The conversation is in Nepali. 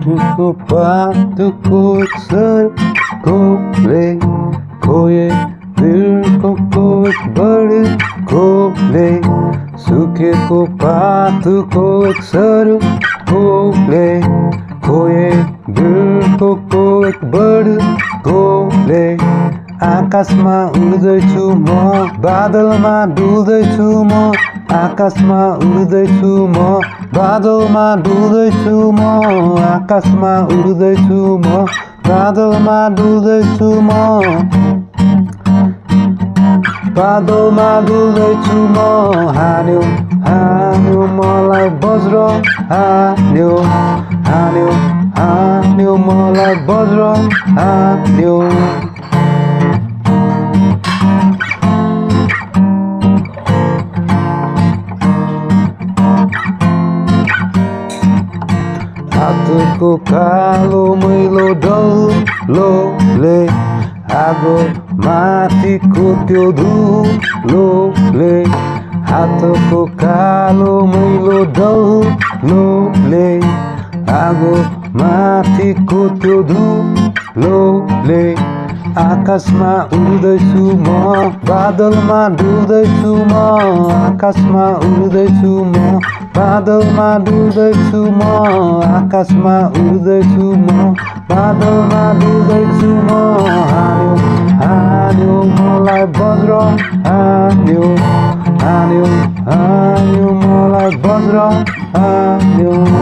तुको पातको सरकोले खोए दिलको कोच बढ्कोले सुकेको पातको सरकोले खोए दिलको कोच बढ्कोले आकाशमा उड्दैछु म बादलमा डुल्दैछु म आकाशमा उड्दैछु म बादलमा डुल्दैछु म आकाशमा उड्दैछु म बादलमा डुल्दैछु म बादलमा डुल्दैछु म हान्यो हान्यो मलाई वज्र हान्यो हान्यो हान्यो मलाई वज्र हान्यो हातको कालो मैलो डल्लोले आगो माथिको त्यो धुलोले हातको कालो मैलो डल्लोले आगो माथिको त्यो धुलोले आकाशमा उड्दैछु म बादलमा डुल्दैछु म आकाशमा उड्दैछु म बादलमा डुल्दैछु म आकाशमा उड्दैछु म बादलमा डुल्दैछु म हान्यो हान्यो मलाई वज्र हान्यो हान्यो हान्यो मलाई वज्र हान्यो